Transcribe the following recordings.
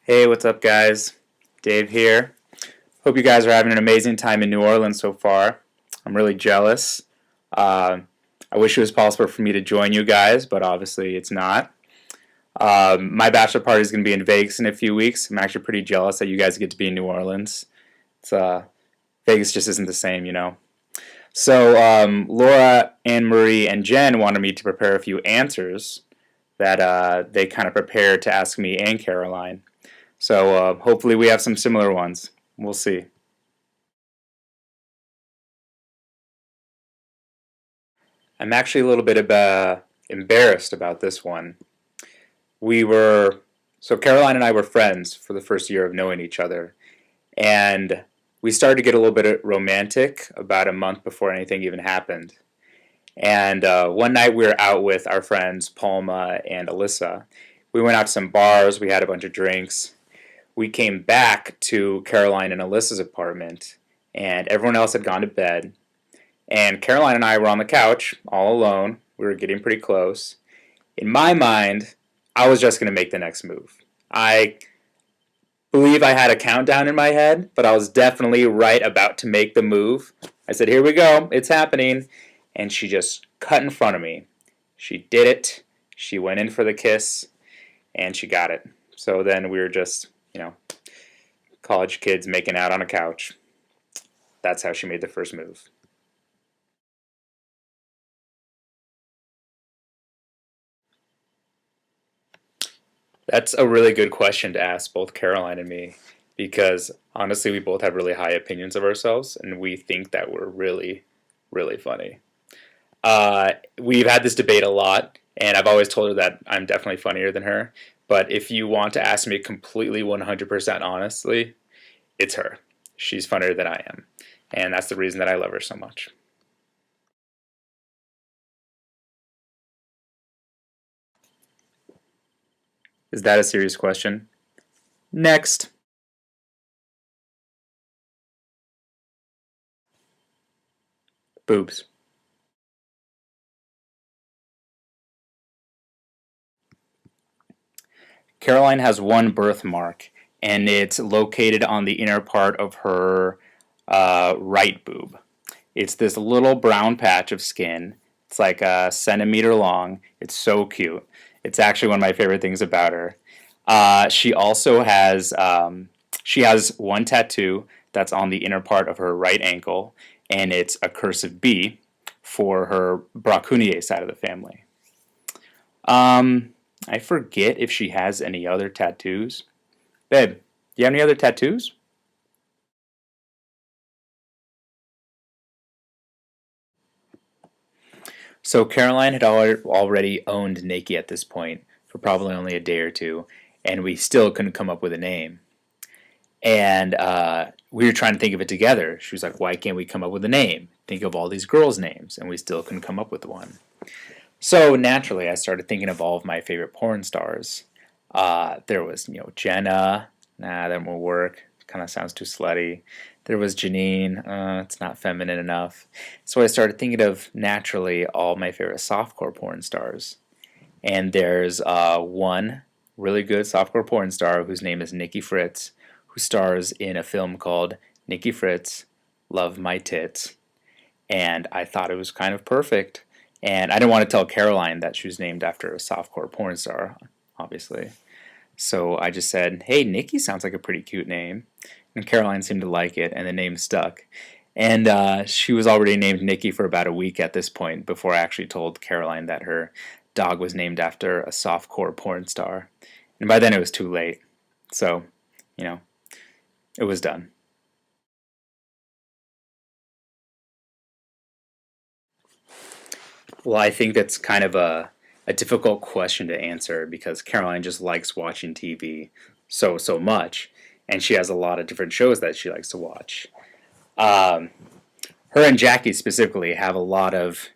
Hey, what's up, guys? Dave here. Hope you guys are having an amazing time in New Orleans so far. I'm really jealous. Uh, I wish it was possible for me to join you guys, but obviously it's not. My bachelor party is going to be in Vegas in a few weeks. I'm actually pretty jealous that you guys get to be in New Orleans. It's Vegas just isn't the same, you know. So Laura, Anne Marie, and Jen wanted me to prepare a few answers that they kind of prepared to ask me and Caroline. So hopefully we have some similar ones. We'll see. I'm actually a little bit embarrassed about this one. We were, so Caroline and I were friends for the first year of knowing each other. And we started to get a little bit romantic about a month before anything even happened. And one night we were out with our friends Palma and Alyssa. We went out to some bars, we had a bunch of drinks. We came back to Caroline and Alyssa's apartment, and everyone else had gone to bed. And Caroline and I were on the couch, all alone. We were getting pretty close. In my mind, I was just going to make the next move. I believe I had a countdown in my head, but I was definitely right about to make the move. I said, here we go, it's happening. And she just cut in front of me. She did it. She went in for the kiss, and she got it. So then we were just, college kids making out on a couch. That's how she made the first move. That's a really good question to ask both Caroline and me because honestly, we both have really high opinions of ourselves and we think that we're really, really funny. We've had this debate a lot, and I've always told her that I'm definitely funnier than her. But if you want to ask me completely 100% honestly, it's her. She's funnier than I am. And that's the reason that I love her so much. Is that a serious question? Next. Boobs. Caroline has one birthmark, and it's located on the inner part of her right boob. It's this little brown patch of skin. It's like a centimeter long. It's so cute. It's actually one of my favorite things about her. She also has one tattoo that's on the inner part of her right ankle, and it's a cursive B for her Bracunier side of the family. Um, I forget if she has any other tattoos. Babe, do you have any other tattoos? So Caroline had already owned Nikki at this point for probably only a day or two, and we still couldn't come up with a name. And we were trying to think of it together. She was like, "Why can't we come up with a name? Think of all these girls' names," and we still couldn't come up with one. So naturally, I started thinking of all of my favorite porn stars. There was, Jenna. Nah, that won't work. Kind of sounds too slutty. There was Janine. It's not feminine enough. So I started thinking of naturally all my favorite softcore porn stars. And there's one really good softcore porn star whose name is Nikki Fritz, who stars in a film called Nikki Fritz, Love My Tits. And I thought it was kind of perfect. And I didn't want to tell Caroline that she was named after a softcore porn star, obviously. So I just said, hey, Nikki sounds like a pretty cute name. And Caroline seemed to like it, and the name stuck. And she was already named Nikki for about a week at this point before I actually told Caroline that her dog was named after a softcore porn star. And by then it was too late. So, you know, it was done. Well, I think that's kind of a difficult question to answer because Caroline just likes watching TV so much, and she has a lot of different shows that she likes to watch. Um, Her and Jackie specifically have a lot of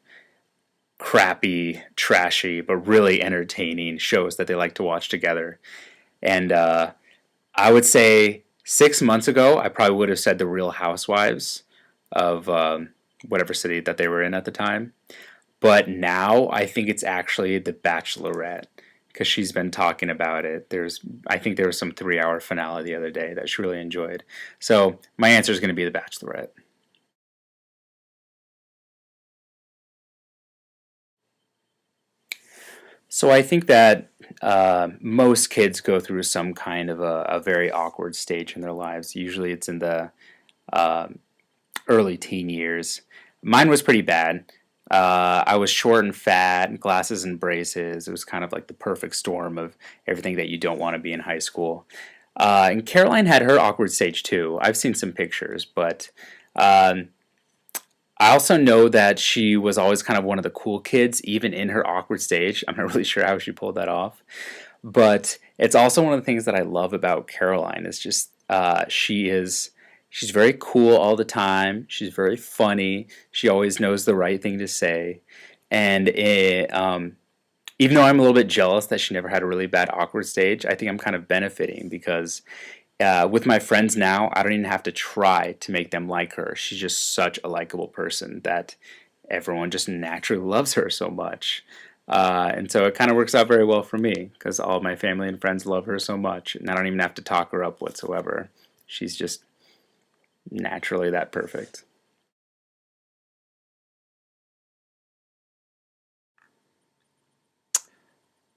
crappy, trashy, but really entertaining shows that they like to watch together. And I would say 6 months ago, I probably would have said The Real Housewives of whatever city that they were in at the time. But now I think it's actually The Bachelorette because she's been talking about it. I think there was some 3-hour finale the other day that she really enjoyed. So my answer is going to be The Bachelorette. So I think that most kids go through some kind of a very awkward stage in their lives. Usually it's in the uh, early teen years. Mine was pretty bad. I was short and fat, glasses and braces. It was kind of like the perfect storm of everything that you don't want to be in high school. And Caroline had her awkward stage too. I've seen some pictures, but um, I also know that she was always kind of one of the cool kids, even in her awkward stage. I'm not really sure how she pulled that off. But it's also one of the things that I love about Caroline is just she's very cool all the time. She's very funny. She always knows the right thing to say, and even though I'm a little bit jealous that she never had a really bad awkward stage, I think I'm kind of benefiting because with my friends now, I don't even have to try to make them like her. She's just such a likable person that everyone just naturally loves her so much. And so it kind of works out very well for me because all of my family and friends love her so much, and I don't even have to talk her up whatsoever. She's just naturally that perfect.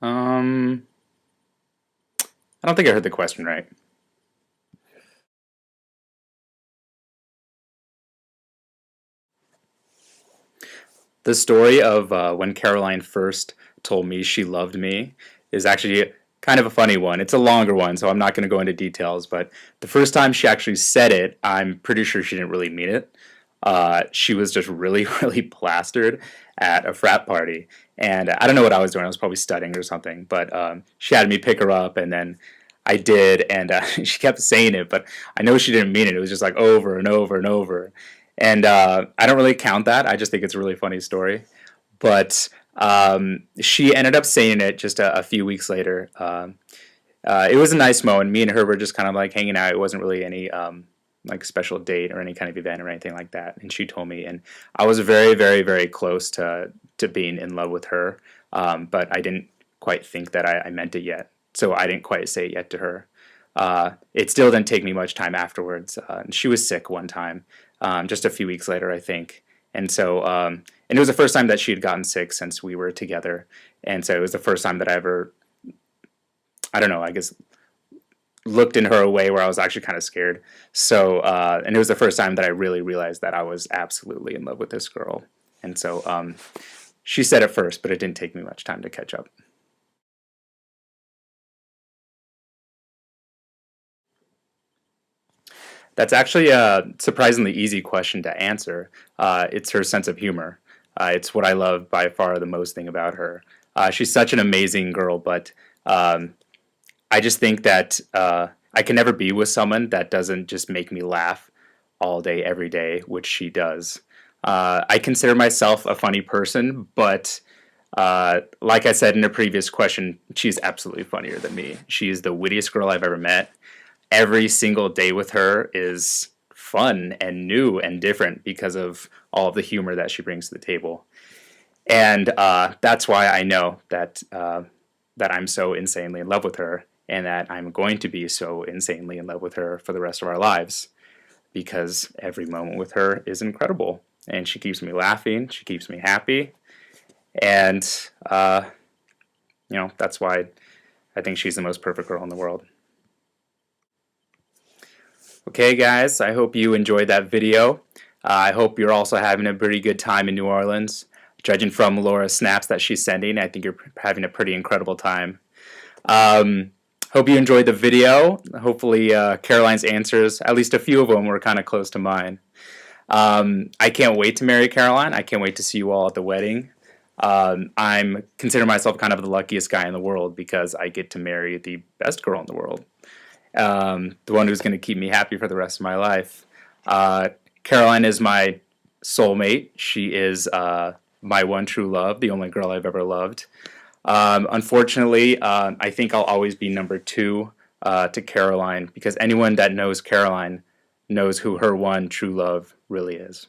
Um, I don't think I heard the question right. The story of when Caroline first told me she loved me is actually kind of a funny one. It's a longer one, so I'm not going to go into details. But the first time she actually said it, I'm pretty sure she didn't really mean it. She was just really, really plastered at a frat party. And I don't know what I was doing. I was probably studying or something. But she had me pick her up, and then I did. And she kept saying it, but I know she didn't mean it. It was just like over and over and over. And I don't really count that. I just think it's a really funny story. But she ended up saying it just a few weeks later. It was a nice moment. Me and her were just kind of like hanging out. It wasn't really any like special date or any kind of event or anything like that. And she told me, and I was very, very, very close to being in love with her. But I didn't quite think that I meant it yet. So I didn't quite say it yet to her. It still didn't take me much time afterwards. She was sick one time, just a few weeks later, I think. And so, and it was the first time that she had gotten sick since we were together. And so it was the first time that I ever, I don't know, I guess, looked in her a way where I was actually kind of scared. So, and it was the first time that I really realized that I was absolutely in love with this girl. And so, she said it first, but it didn't take me much time to catch up. That's actually a surprisingly easy question to answer. It's her sense of humor. It's what I love by far the most thing about her. She's such an amazing girl, but I just think that I can never be with someone that doesn't just make me laugh all day, every day, which she does. I consider myself a funny person, but like I said in a previous question, she's absolutely funnier than me. She's the wittiest girl I've ever met. Every single day with her is fun and new and different because of all of the humor that she brings to the table. And that's why I know that I'm so insanely in love with her, and that I'm going to be so insanely in love with her for the rest of our lives because every moment with her is incredible, and she keeps me laughing, she keeps me happy, and that's why I think she's the most perfect girl in the world. Okay, guys, I hope you enjoyed that video. I hope you're also having a pretty good time in New Orleans. Judging from Laura's snaps that she's sending, I think you're having a pretty incredible time. Hope you enjoyed the video. Hopefully Caroline's answers, at least a few of them, were kind of close to mine. I can't wait to marry Caroline. I can't wait to see you all at the wedding. I'm consider myself kind of the luckiest guy in the world because I get to marry the best girl in the world. The one who's going to keep me happy for the rest of my life. Caroline is my soulmate. She is my one true love, the only girl I've ever loved. Unfortunately, I think I'll always be number two to Caroline because anyone that knows Caroline knows who her one true love really is.